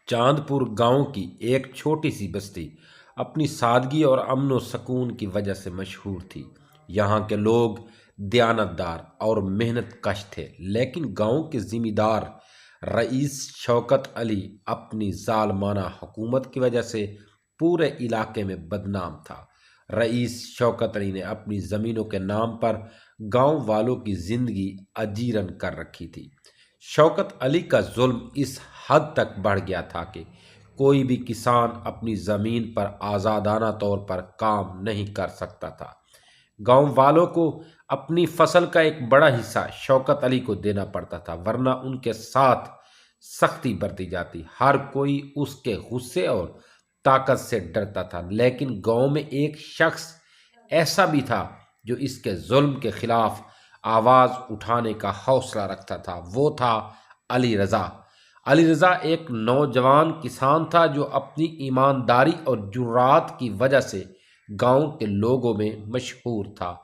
چاند پور گاؤں کی ایک چھوٹی سی بستی اپنی سادگی اور امن و سکون کی وجہ سے مشہور تھی۔ یہاں کے لوگ دیانتدار اور محنت کش تھے، لیکن گاؤں کے ذمہ دار رئیس شوکت علی اپنی ظالمانہ حکومت کی وجہ سے پورے علاقے میں بدنام تھا۔ رئیس شوکت علی نے اپنی زمینوں کے نام پر گاؤں والوں کی زندگی اجیرن کر رکھی تھی۔ شوکت علی کا ظلم اس حد تک بڑھ گیا تھا کہ کوئی بھی کسان اپنی زمین پر آزادانہ طور پر کام نہیں کر سکتا تھا۔ گاؤں والوں کو اپنی فصل کا ایک بڑا حصہ شوکت علی کو دینا پڑتا تھا، ورنہ ان کے ساتھ سختی برتی جاتی۔ ہر کوئی اس کے غصے اور طاقت سے ڈرتا تھا، لیکن گاؤں میں ایک شخص ایسا بھی تھا جو اس کے ظلم کے خلاف آواز اٹھانے کا حوصلہ رکھتا تھا۔ وہ تھا علی رضا۔ علی رضا ایک نوجوان کسان تھا جو اپنی ایمانداری اور جرات کی وجہ سے گاؤں کے لوگوں میں مشہور تھا۔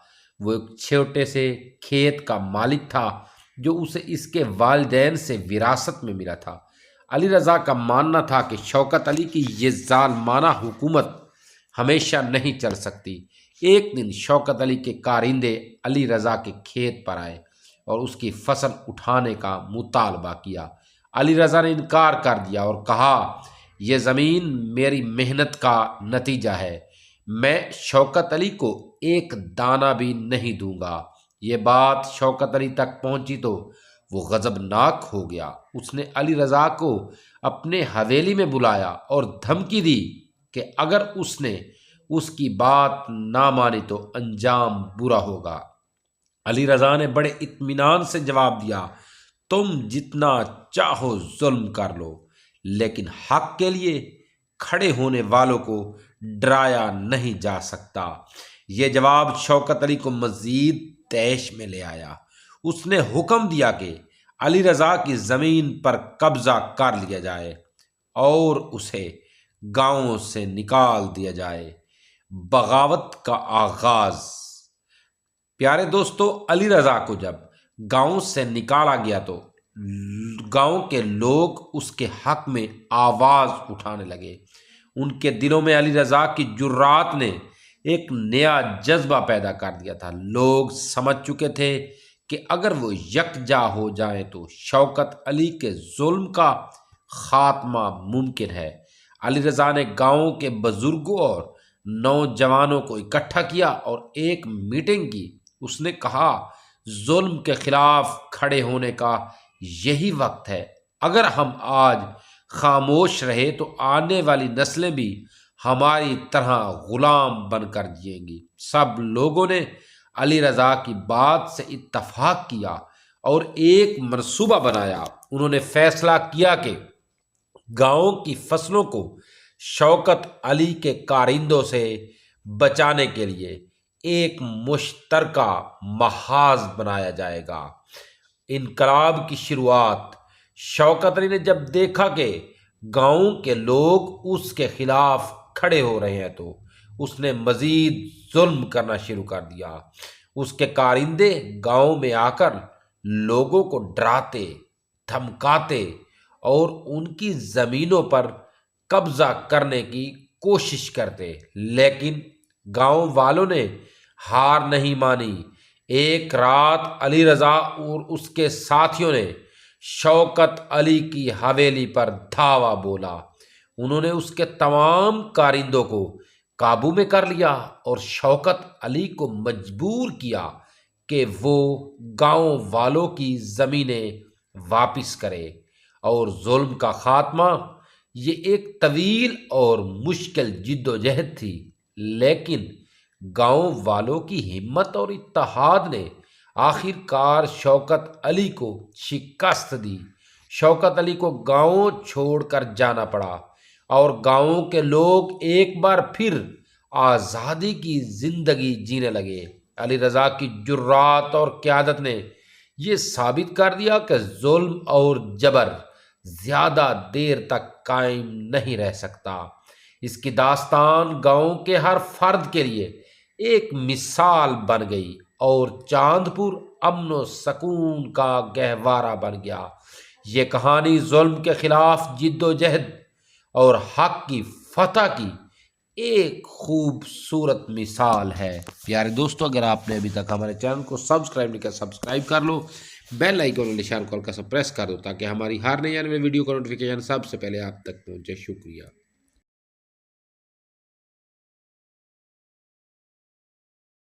وہ ایک چھوٹے سے کھیت کا مالک تھا جو اسے اس کے والدین سے وراثت میں ملا تھا۔ علی رضا کا ماننا تھا کہ شوکت علی کی یہ ظالمانہ حکومت ہمیشہ نہیں چل سکتی۔ ایک دن شوکت علی کے کارندے علی رضا کے کھیت پر آئے اور اس کی فصل اٹھانے کا مطالبہ کیا۔ علی رضا نے انکار کر دیا اور کہا، یہ زمین میری محنت کا نتیجہ ہے، میں شوکت علی کو ایک دانہ بھی نہیں دوں گا۔ یہ بات شوکت علی تک پہنچی تو وہ غضبناک ہو گیا۔ اس نے علی رضا کو اپنے حویلی میں بلایا اور دھمکی دی کہ اگر اس نے اس کی بات نہ مانی تو انجام برا ہوگا۔ علی رضا نے بڑے اطمینان سے جواب دیا، تم جتنا چاہو ظلم کر لو، لیکن حق کے لیے کھڑے ہونے والوں کو ڈرایا نہیں جا سکتا۔ یہ جواب شوکت علی کو مزید طیش میں لے آیا۔ اس نے حکم دیا کہ علی رضا کی زمین پر قبضہ کر لیا جائے اور اسے گاؤں سے نکال دیا جائے۔ بغاوت کا آغاز۔ پیارے دوستو، علی رضا کو جب گاؤں سے نکالا گیا تو گاؤں کے لوگ اس کے حق میں آواز اٹھانے لگے۔ ان کے دلوں میں علی رضا کی جرات نے ایک نیا جذبہ پیدا کر دیا تھا۔ لوگ سمجھ چکے تھے کہ اگر وہ یکجا ہو جائیں تو شوکت علی کے ظلم کا خاتمہ ممکن ہے۔ علی رضا نے گاؤں کے بزرگوں اور نوجوانوں کو اکٹھا کیا اور ایک میٹنگ کی۔ اس نے کہا، ظلم کے خلاف کھڑے ہونے کا یہی وقت ہے۔ اگر ہم آج خاموش رہے تو آنے والی نسلیں بھی ہماری طرح غلام بن کر جئیں گی۔ سب لوگوں نے علی رضا کی بات سے اتفاق کیا اور ایک منصوبہ بنایا۔ انہوں نے فیصلہ کیا کہ گاؤں کی فصلوں کو شوکت علی کے کارندوں سے بچانے کے لیے ایک مشترکہ محاذ بنایا جائے گا۔ انقلاب کی شروعات۔ شوکت علی نے جب دیکھا کہ گاؤں کے لوگ اس کے خلاف کھڑے ہو رہے ہیں تو اس نے مزید ظلم کرنا شروع کر دیا۔ اس کے کارندے گاؤں میں آ کر لوگوں کو ڈراتے، دھمکاتے اور ان کی زمینوں پر قبضہ کرنے کی کوشش کرتے، لیکن گاؤں والوں نے ہار نہیں مانی۔ ایک رات علی رضا اور اس کے ساتھیوں نے شوکت علی کی حویلی پر دھاوا بولا۔ انہوں نے اس کے تمام کارندوں کو قابو میں کر لیا اور شوکت علی کو مجبور کیا کہ وہ گاؤں والوں کی زمینیں واپس کرے اور ظلم کا خاتمہ۔ یہ ایک طویل اور مشکل جدوجہد تھی، لیکن گاؤں والوں کی ہمت اور اتحاد نے آخر کار شوکت علی کو شکست دی۔ شوکت علی کو گاؤں چھوڑ کر جانا پڑا اور گاؤں کے لوگ ایک بار پھر آزادی کی زندگی جینے لگے۔ علی رضا کی جرات اور قیادت نے یہ ثابت کر دیا کہ ظلم اور جبر زیادہ دیر تک قائم نہیں رہ سکتا۔ اس کی داستان گاؤں کے ہر فرد کے لیے ایک مثال بن گئی اور چاند پور امن و سکون کا گہوارہ بن گیا۔ یہ کہانی ظلم کے خلاف جد و جہد، اور حق کی فتح کی ایک خوبصورت مثال ہے۔ پیارے دوستو، اگر آپ نے ابھی تک ہمارے چینل کو سبسکرائب نہیں کیا، سبسکرائب کر لو، بیل آئیکن اور نشان کو ہلکا سا پریس کر دو تاکہ ہماری ہر نئی آنے والی ویڈیو کا نوٹیفیکیشن سب سے پہلے آپ تک پہنچے۔ شکریہ۔